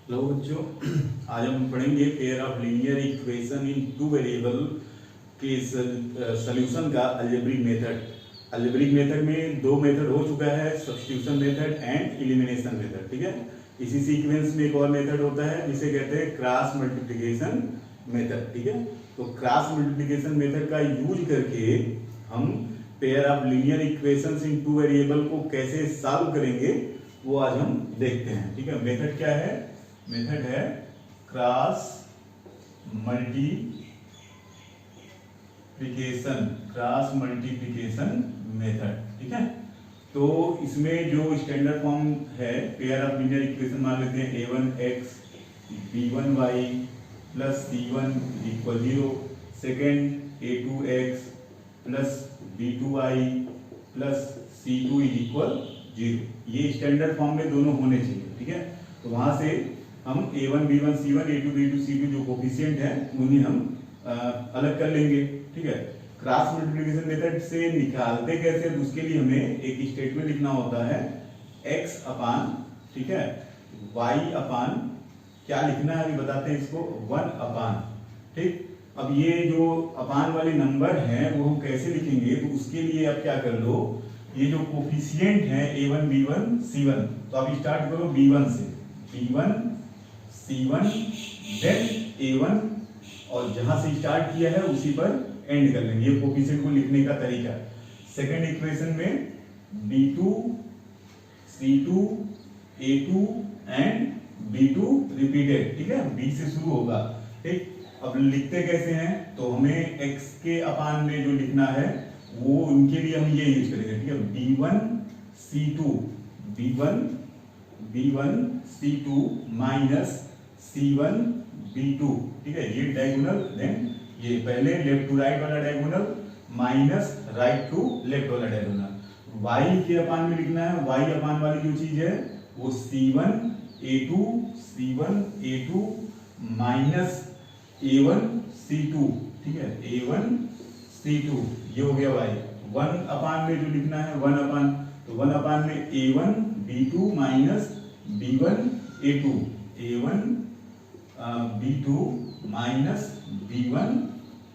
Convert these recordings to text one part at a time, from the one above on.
Hello बच्चों, आज हम पढ़ेंगे pair of linear equation in two variable के सॉल्यूशन का अलजेब्रिक मेथड। अलजेब्रिक मेथड में दो मेथड हो चुका है, substitution method and elimination method. ठीक है, इसी सीक्वेंस में एक और मेथड होता है जिसे कहते हैं क्रॉस मल्टीप्लिकेशन मेथड। ठीक है, तो क्रॉस मल्टीप्लिकेशन मेथड का यूज करके हम pair of linear equations in two variable को कैसे सॉल्व करेंगे वो आज हम देखते हैं। ठीक है, मेथड क्या है? मेथड है क्रॉस मल्टीप्लिकेशन मेथड। ठीक है, तो इसमें जो स्टैंडर्ड फॉर्म है पेयर ऑफ लीनियर इक्वेशन मान लेते हैं a1x b1y plus c1 equal 0, second a2x plus b2y plus c2 equal 0। ये स्टैंडर्ड फॉर्म में दोनों होने चाहिए। ठीक है, तो वहां से हम a1 b1 c1 a2 b2 c2 जो कोफिशिएंट है उन्हें हम अलग कर लेंगे। ठीक है, क्रॉस मल्टीप्लिकेशन मेथड से निकालते कैसे, तो उसके लिए हमें एक स्टेटमेंट लिखना होता है x अपान, ठीक है, y अपान, क्या लिखना है अभी बताते हैं इसको, 1 अपान। ठीक, अब ये जो अपान वाले नंबर हैं वो हम कैसे लिखेंगे, तो उसके लिए आप क्या कर लो, ये जो कोफिशिएंट है a1 b1 c1, तो आप स्टार्ट करो b1 से, b1 c1 देन a1, और जहां से स्टार्ट किया है उसी पर एंड कर लेंगे। ये कोफिशिएंट को लिखने का तरीका। सेकंड इक्वेशन में b2 c2 a2 and b2 repeated. ठीक है, b से शुरू होगा। ठीक, अब लिखते कैसे हैं, तो हमें x के अपान में जो लिखना है वो उनके लिए हम ये यूज करेंगे। ठीक है, b1 c2 b1 c2 minus c1 b2। ठीक है, ये डायगोनल, देन ये पहले लेफ्ट टू राइट वाला diagonal minus right to left वाला डायगोनल। y के अपान में लिखना है, y अपान वाली जो चीज है वो c1 a2 minus a1 c2। ठीक है, a1 c2 ये हो गया y। 1 अपान में जो लिखना है 1 अपान, तो 1 अपान में a1 b2 minus b1 a2, a1 b2 minus b1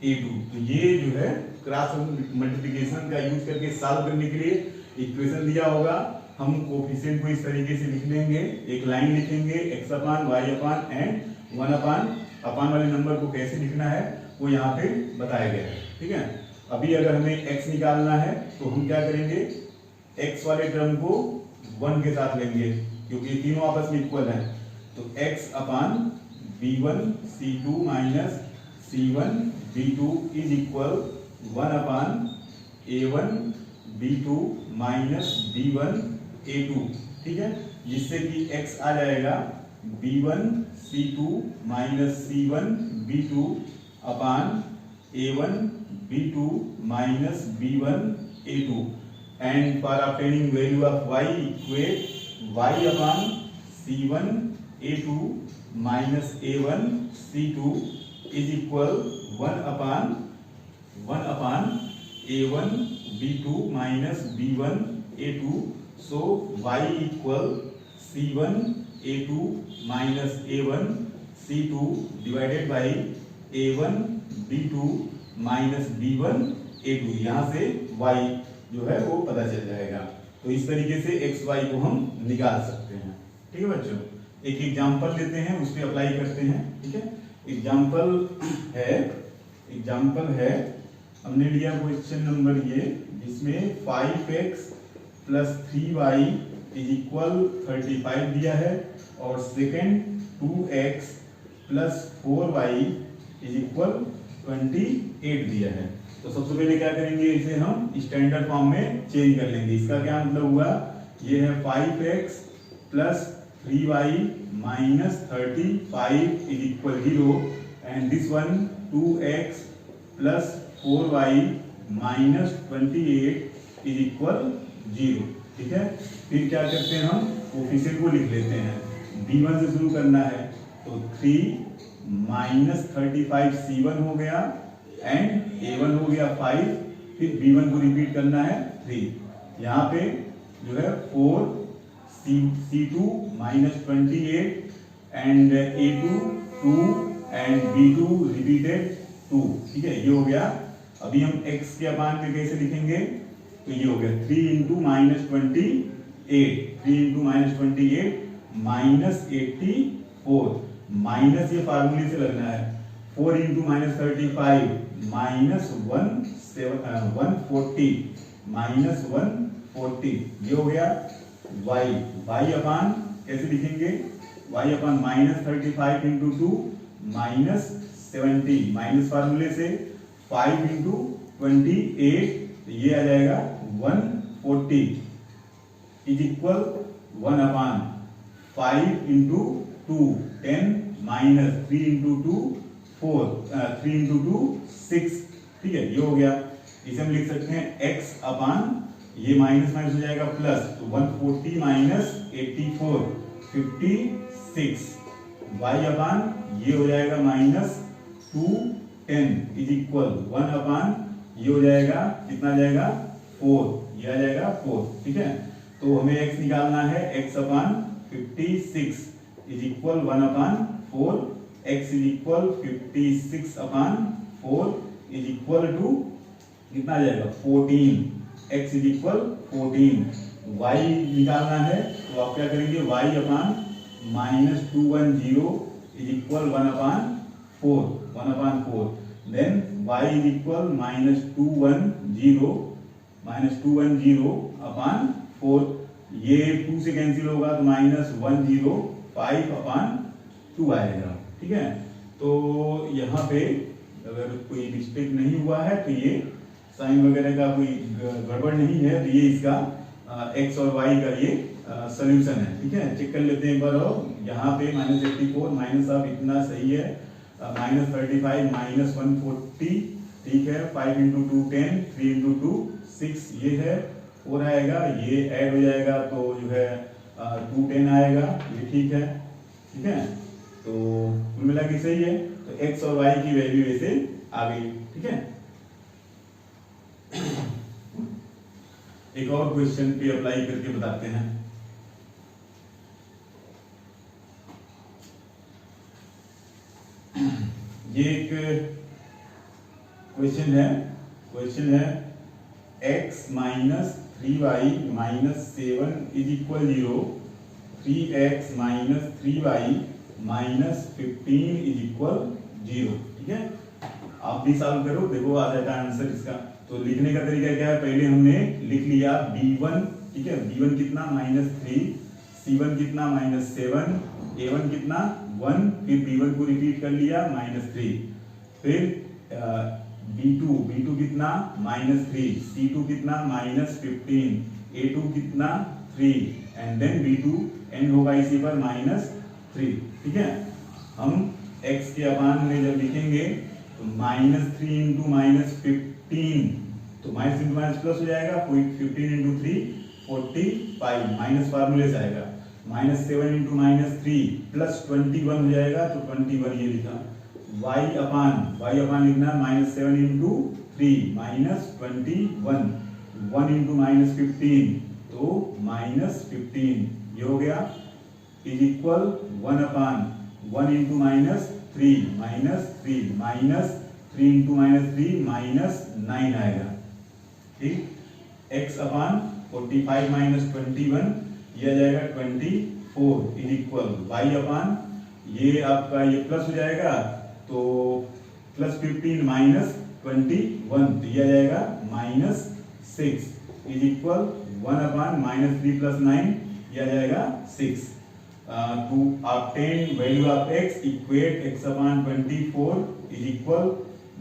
a2। तो ये जो है क्रॉस मल्टीप्लिकेशन का यूज करके सॉल्व करने के लिए इक्वेशन दिया होगा। हम कोफिशिएंट को इस तरीके से लिख लेंगे, एक लाइन लिखेंगे x upon y upon and 1 अपान। अपान वाले नंबर को कैसे लिखना है वो यहाँ पे बताया गया है। ठीक है, अभी अगर हमें x निकालना है तो हम क्या करेंगे, x वाले टर्म को 1 के साथ लेंगे क्योंकि तीनों आपस में इक्वल है। तो x upon b1 c2 minus c1 b2 is equal 1 upon a1 b2 minus b1 a2। ठीक है, जिससे कि x आ जाएगा b1 c2 minus c1 b2 upon a1 b2 minus b1 a2, and for obtaining value of y equate y upon c1 a2 minus a1 c2 is equal 1 upon a1 b2 minus b1 a2। So y equal c1 a2 minus a1 c2 divided by a1 b2 minus b1 a2। यहाँ से y जो है वो पता चल जाएगा। तो इस तरीके से x y को हम निकाल सकते हैं। ठीक है बच्चों, एक एग्जाम्पल लेते हैं, उस पर अप्लाई करते हैं। ठीक है, एग्जाम्पल है हमने लिया क्वेश्चन नंबर ये, जिसमें 5x plus 3y is equal 35 दिया है, और second 2x plus 4y is equal 28 दिया है। तो सबसे पहले क्या करेंगे, इसे हम स्टैंडर्ड फॉर्म में चेंज कर लेंगे। इसका क्या मतलब हुआ, ये है 5x plus 3y minus 35 is equal 0, and this one 2x plus 4y minus 28 is equal 0। ठीक है, फिर क्या करते हैं, हम कोफिशिएंट को लिख लेते हैं। b1 से शुरू करना है, तो 3 माइनस 35 c1 हो गया, एंड a1 हो गया 5, फिर b1 को रिपीट करना है 3। यहाँ पे जो है 4 c2 minus 28 and a2 2 and b2 repeated 2, ठीक है, ये हो गया। अभी हम x के अपान में कैसे लिखेंगे, तो ये हो गया 3 into minus 28, 3 into minus 28 minus 84, minus ये फार्मूले से लगना है, 4 इंटू माइनस 35 माइनस 140 माइनस 140, ये हो गया y। y अपान कैसे लिखेंगे, y upon minus 35 into 2 minus 70, minus फार्मूले से 5 इंटू 28, ये आ जाएगा 140 is equal 1 upon 5 into 2 10 minus 3 into 2 4, 3 into 2 6, ठीक है, ये हो गया। इसे हम लिख सकते हैं x अपान, ये माइनस माइनस हो जाएगा प्लस, तो 140 माइनस 84 56, y अपान ये हो जाएगा माइनस 210 इज इक्वल 1 अपान ये हो जाएगा, कितना आ जाएगा 4, ये आ जाएगा 4, ठीक है। तो हमें x निकालना है, x upon 56 is equal 1 upon 4, x is equal 56 upon 4 is equal to कितना आ जाएगा 14, x इज इक्वल 14। y निकालना है तो आप क्या करेंगे, y upon minus 210 is equal 1 upon 4, then y is equal minus 210 upon 4, ये 2 से कैंसिल होगा तो माइनस 105 अपान 2 आएगा, ठीक है। तो यहाँ पे अगर कोई मिस्टेक नहीं हुआ है तो ये साइन वगैरह का कोई गड़बड़ नहीं है, तो ये इसका x और y का ये सॉल्यूशन है, ठीक है। चेक कर लेते हैं एक बार, और यहाँ पे माइनस 84 माइनस ऑफ इतना सही है, माइनस 35 माइनस 140, ठीक है, 5 इंटू 2 10, 3 इंटू 2 6, ये है 4 आएगा, ये ऐड हो जाएगा तो जो है 210 आएगा, ये ठीक है। तो कुल मिला के सही है, तो x और y की वैल्यू ऐसे आ गई, ठीक है। एक और क्वेश्चन पे अप्लाई करके बताते हैं। ये एक क्वेश्चन है x minus 3y minus 7 is equal 0, 3x minus 3y minus 15 is equal 0, ठीक है। आप भी सॉल्व करो, देखो आ जाएगा आंसर इसका। तो लिखने का तरीका क्या है, पहले हमने लिख लिया b1, ठीक है, b1 कितना माइनस 3, c1 कितना माइनस 7, a1 कितना 1, फिर b1 को रिपीट कर लिया माइनस 3, फिर b2 कितना माइनस 3, c2 कितना माइनस 15, a2 कितना 3, एंड देन b2 एंड होगा इसी पर माइनस 3, ठीक है। हम x के अपान में जब लिखेंगे तो माइनस 3 इंटू माइनस 15, तो माइनस इंटू माइनस प्लस हो जाएगा, 15 इंटू 3 45, माइनस फार्मूले से आएगा, माइनस 7 इंटू माइनस 3 प्लस 21 हो जाएगा, तो 21 ये लिखा। y अपान लिखना minus 7 into 3 minus 21, 1 into minus 15 तो माइनस 15, ये हो गया, is equal 1 upon 1 into minus 3 minus 3 minus 3 into minus 3 minus 9 आएगा, ठीक। x अपान 45 माइनस 21, ये आ जाएगा 24 इज इक्वल y अपान ये आपका ये प्लस हो जाएगा, तो प्लस 15 माइनस 21, तो ये आ जाएगा minus 6 is equal 1 upon minus 3 plus 9, ये आ जाएगा 6। To obtain value of x, equate x upon 24 is equal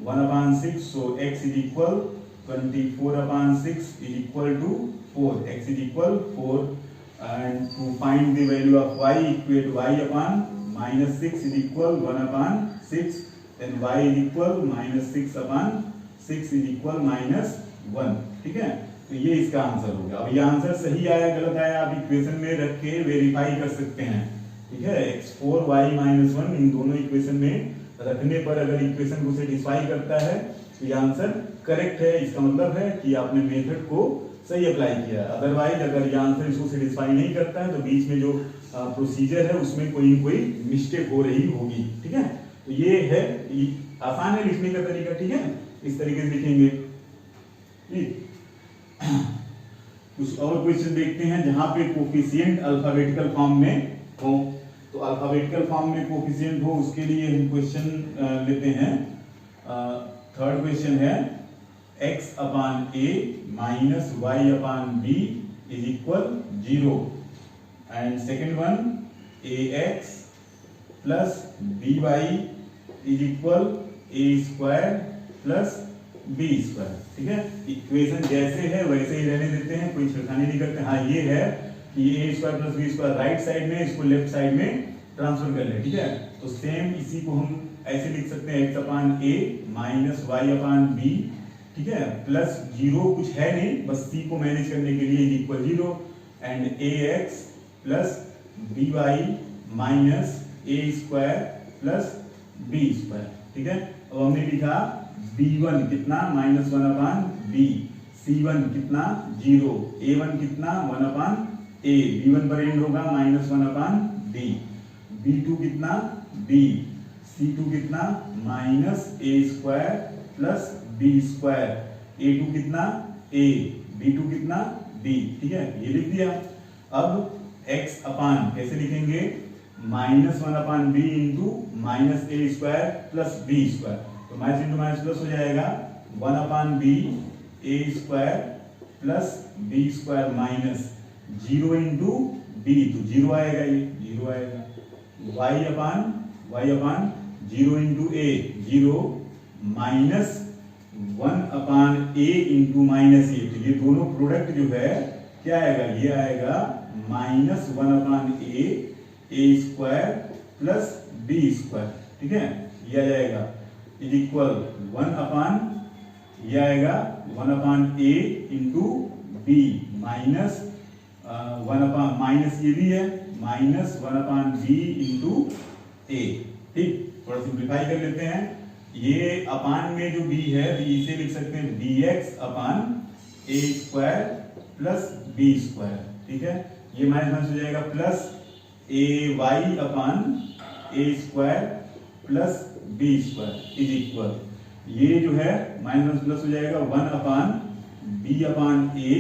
1 upon 6, so x is equal 24 upon 6 is equal to 4, x is equal 4, and to find the value of y, equate y upon minus 6 is equal 1 upon 6, then y is equal minus 6 upon 6 is equal minus 1, ठीक है। तो ये इसका answer होगा। अब ये answer सही आया गलत आया आप इक्वेशन में रख के वेरीफाई कर सकते हैं, ठीक है। x4 y माइनस 1 इन दोनों इक्वेशन में रखने पर अगर इक्वेशन को सेटिस्फाई करता है तो ये आंसर करेक्ट है। इसका मतलब है कि आपने मेथड को सही अप्लाई किया। अदरवाइज अगर ये आंसर इसको सेटिस्फाई नहीं करता है तो बीच में जो प्रोसीजर है उसमें कोई न कोई मिस्टेक हो रही होगी। ठीक है, तो ये है, आसान है लिखने का तरीका। ठीक है, इस तरीके से लिखेंगे। ठीक, कुछ और क्वेश्चन देखते हैं जहां पे कोफिशिएंट अल्फाबेटिकल फॉर्म में हो। तो अल्फाबेटिकल फॉर्म में कोफिशिएंट हो उसके लिए हम क्वेश्चन लेते हैं। थर्ड क्वेश्चन है x upon a minus y upon b is equal 0 and second one ax plus by is equal a square plus b square. ठीक है, इक्वेशन जैसे है वैसे ही रहने देते हैं, कोई छेड़खानी नहीं करते। हाँ ये है कि a square plus b square right side में, इसको लेफ्ट साइड में ट्रांसफर कर ले। ठीक है, तो सेम इसी को हम ऐसे लिख सकते हैं x upon a minus y upon b। ठीक है, प्लस 0 कुछ है नहीं, बस c को मैनेज करने के लिए equal 0 and ax plus by minus a square plus b square. ठीक है, अब हमने लिखा b1 कितना माइनस 1 अपान b, c1 कितना 0, a1 कितना 1 अपान a, b1 पर एंड होगा माइनस 1 अपान b, b2 कितना b, c2 कितना minus a square plus b square, a2 कितना a, b2 कितना b। ठीक है, ये लिख दिया। अब x अपान कैसे लिखेंगे, minus 1 upon b into minus a square plus b square, तो माइनस इंटू माइनस प्लस हो जाएगा 1 अपान b a square plus b square minus 0 into b, तो 0 आएगा, ये 0 आएगा। y upon 0 into a 0 minus 1 upon a into minus a, तो ये दोनों प्रोडक्ट जो है क्या आएगा, ये आएगा minus 1 upon a square plus b square. ठीक है, ये आ जाएगा इज इक्वल 1 अपान, ये आएगा 1 upon a into b minus 1 upon minus ये भी है minus 1 upon b into a। ठीक, थोड़ा सिंप्लीफाई कर लेते हैं। ये अपान में जो b है तो इसे लिख सकते हैं dx upon a square plus b square. ठीक है, ये माइनस हो जाएगा plus ay upon a square plus b square is equal, ये जो है माइनस प्लस हो जाएगा 1 अपान b upon a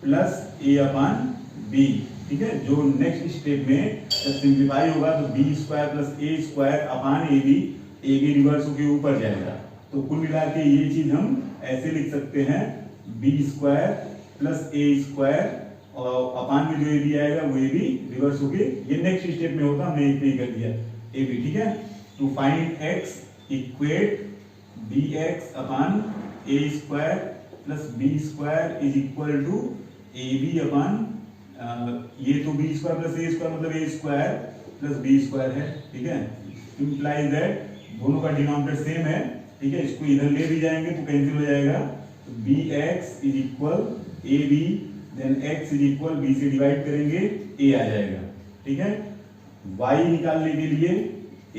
plus a upon b। ठीक है, जो नेक्स्ट स्टेप में जब सिंप्लीफाई होगा तो b square plus a square upon a b reverse होकर ऊपर जाएगा, तो कुल मिला के ये चीज हम ऐसे लिख सकते हैं b square plus a square और अपान में जो a b आएगा वो a b रिवर्स होके ये नेक्स्ट स्टेप में होता, हमने एक पे कर दिया a b। ठीक है, to find x equate bx upon a square plus b square is equal to ab upon ये तो b square plus a square मतलब a square plus b square है। ठीक है, इंप्लाइज दैट दोनों का डिनोमिनेटर सेम है। ठीक है, इसको इधर ले भी जाएंगे तो कैंसिल हो जाएगा, तो bx is equal ab, then x is equal b से डिवाइड करेंगे a आ जाएगा। ठीक है, y निकालने के लिए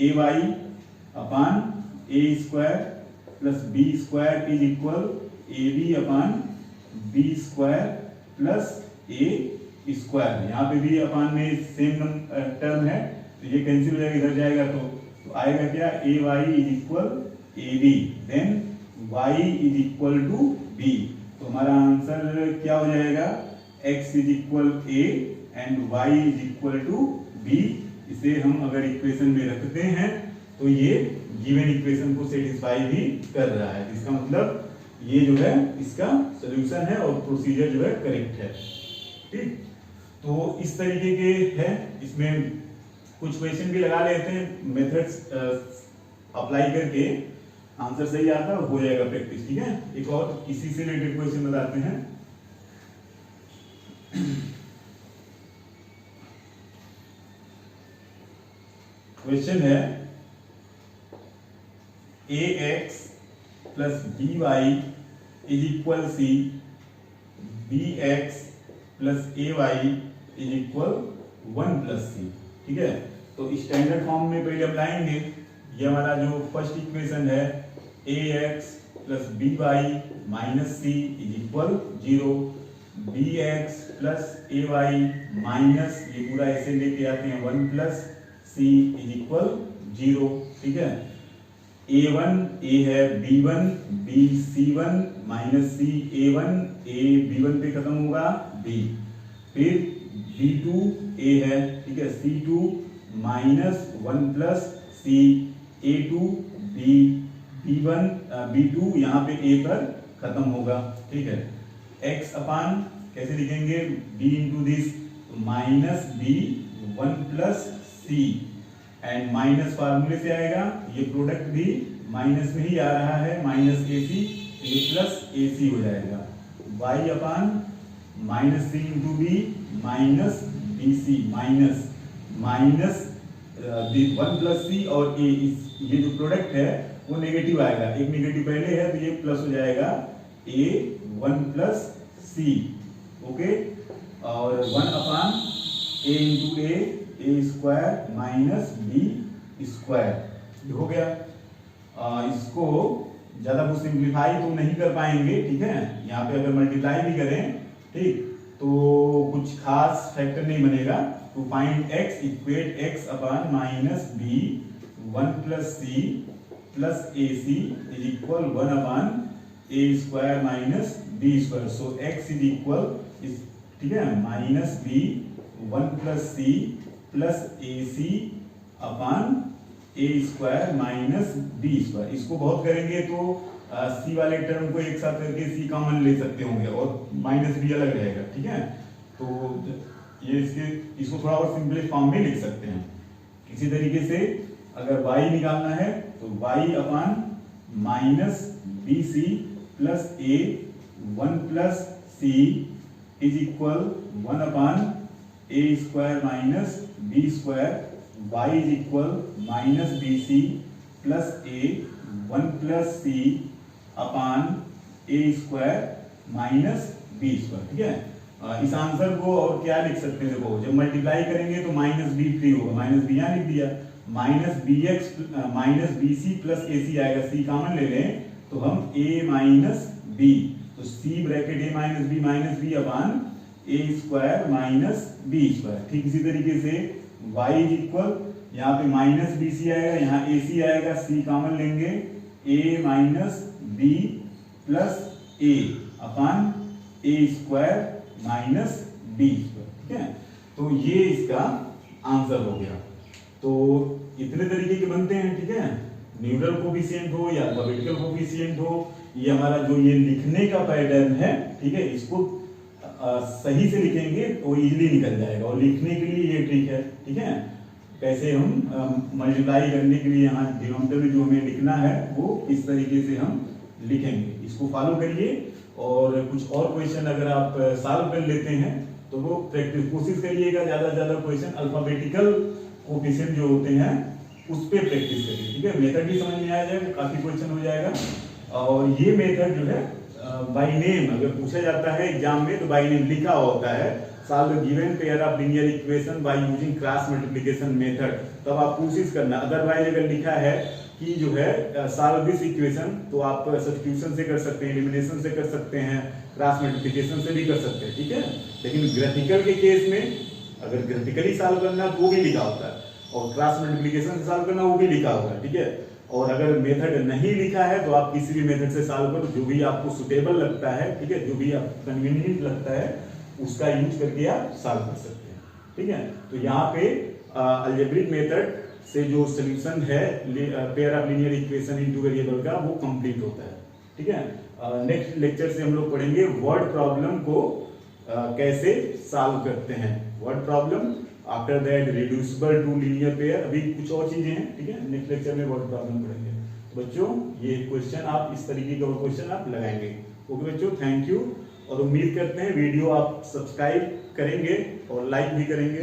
ay upon a square plus b square is equal ab upon b square plus a square. यहाँ पे भी अपान में सेम टर्म है तो ये कैंसिल हो जाएगा, इधर जाएगा तो आएगा क्या, a y is equal a b, then y is equal to b। तो हमारा आंसर क्या हो जाएगा, x is equal a and y is equal to b। इसे हम अगर इक्वेशन में रखते हैं तो ये गिवन इक्वेशन को सेटिस्फाई भी कर रहा है। इसका मतलब ये जो है इसका सोल्यूशन है और प्रोसीजर जो है करेक्ट है। ठीक, तो इस तरीके के है, इसमें कुछ क्वेश्चन भी लगा लेते हैं, मेथड्स अप्लाई करके आंसर सही आता है, हो जाएगा प्रैक्टिस। ठीक है, एक और इसी से रिलेटेड क्वेश्चन बताते हैं। क्वेश्चन है ax plus by is equal c, bx plus ay is equal 1 plus c। ठीक है, तो स्टैंडर्ड फॉर्म में पहले हम लाएंगे, ये हमारा जो फर्स्ट इक्वेशन है ax plus by minus c is equal 0, B X plus A Y minus ये पूरा ऐसे लेके आते हैं 1 प्लस सी इज इक्वल 0। ठीक है, a1 a है b1 b c1 minus c a1 a b1 पे खत्म होगा b, फिर b2 a है, ठीक है, c2 minus 1 plus c a2 b b1 b2 यहाँ पे a पर खत्म होगा। ठीक है, x अपान कैसे लिखेंगे b into this minus b 1 plus c and minus फार्मूले से आएगा, ये प्रोडक्ट भी माइनस में ही आ रहा है, माइनस ए सी ये प्लस ए सी हो जाएगा, y upon minus c into b minus B c minus minus 1 plus c और ए, ये जो प्रोडक्ट है वो नेगेटिव आएगा, एक नेगेटिव पहले है तो ये प्लस हो जाएगा a 1 प्लस सी। ओके, और 1 upon a into A square minus B square हो गया। इसको ज्यादा कुछ सिंप्लीफाई तो नहीं कर पाएंगे। ठीक है, यहाँ पे अगर मल्टीप्लाई भी करें ठीक तो कुछ खास फैक्टर नहीं बनेगा। To find x equate x upon minus b 1 plus c plus a c is equal 1 upon A square minus B square. So x is equal, ठीक है, minus b 1 plus c plus a c upon A square minus B square. इसको बहुत करेंगे तो सी वाले term को एक साथ करके सी कॉमन ले सकते होंगे और माइनस बी अलग रहेगा। ठीक है, तो ये इसको थोड़ा और सिंपल फॉर्म में लिख सकते हैं। इसी तरीके से अगर y निकालना है तो y upon minus B C plus A 1 plus C is equal 1 upon A square minus B square, y is equal minus B C plus A 1 plus C upon A square minus B square. ठीक है, इस answer को और क्या लिख सकते हैं, देखो जब मल्टीप्लाई करेंगे तो माइनस बी फ्री होगा, माइनस बी यहाँ लिख दिया, minus b x minus B C plus a सी आएगा, सी कॉमन ले लें तो हम a माइनस बी, तो c bracket a minus b upon A square minus B square. ठीक इसी तरीके से y इज इक्वल, यहाँ पे माइनस बी सी आएगा, यहाँ ए सी आएगा, c कॉमन लेंगे a minus B plus A upon A square minus B square. ठीक है, तो ये इसका आंसर हो गया। तो इतने तरीके के बनते हैं। ठीक है, न्यूरल कोफिशिएंट हो या अल्फाबेटिकल कोफिशिएंट हो, ये हमारा जो ये लिखने का पैटर्न है, ठीक है, इसको सही से लिखेंगे तो इजीली निकल जाएगा। और लिखने के लिए ये ट्रिक है। ठीक है, कैसे हम मल्टीप्लाई करने के लिए यहाँ डिनोमिनेटर में जो हमें लिखना है वो इस तरीके से हम लिखेंगे, इसको फॉलो करिए। और कुछ और क्वेश्चन अगर आप सॉल्व कर लेते हैं तो वो प्रैक्टिस कोशिश करिएगा, ज्यादा से ज्यादा क्वेश्चन अल्फाबेटिकल कोफिशिएंट जो होते हैं उस पे प्रैक्टिस करिए। ठीक है, मेथड भी समझ में आ जाएगा, काफी क्वेश्चन हो जाएगा। और ये मेथड जो है बाय नेम अगर पूछा जाता है एग्जाम में तो बाय नेम लिखा होता है, solve the given pair of linear equation by using cross multiplication method, तब आप कोशिश करना। अदरवाइज अगर लिखा है कि जो है सॉल्व दिस इक्वेशन तो आप सब्स्टिट्यूशन से कर सकते हैं, एलिमिनेशन से कर सकते हैं, क्रॉस मल्टीप्लिकेशन से भी कर सकते हैं। ठीक है, लेकिन ग्राफिकल के केस में अगर ग्राफिकली सॉल्व करना तो वो भी लिखा होता है, और क्रॉस मल्टीप्लिकेशन से सॉल्व करना वो भी लिखा होगा। ठीक है, और अगर मेथड नहीं लिखा है तो आप किसी भी मेथड से सॉल्व करो, जो भी आपको सुटेबल लगता है, ठीक है, जो भी आपको कन्वीनियंट लगता है उसका यूज करके आप सॉल्व कर सकते हैं। ठीक है, तो यहाँ पे अलजेब्रिक मेथड से जो सॉल्यूशन है pair of linear equation in two variable का वो कंप्लीट होता है। ठीक है, नेक्स्ट लेक्चर से हम लोग पढ़ेंगे वर्ड प्रॉब्लम को कैसे सॉल्व करते हैं, word problem, after that reducible to linear pair, अभी कुछ और चीजें हैं। ठीक है, नेक्स्ट लेक्चर में वर्ड प्रॉब्लम पढ़ेंगे। तो बच्चों ये क्वेश्चन आप इस तरीके का क्वेश्चन आप लगाएंगे। ओके बच्चों, थैंक यू, और उम्मीद करते हैं वीडियो आप सब्सक्राइब करेंगे और लाइक भी करेंगे।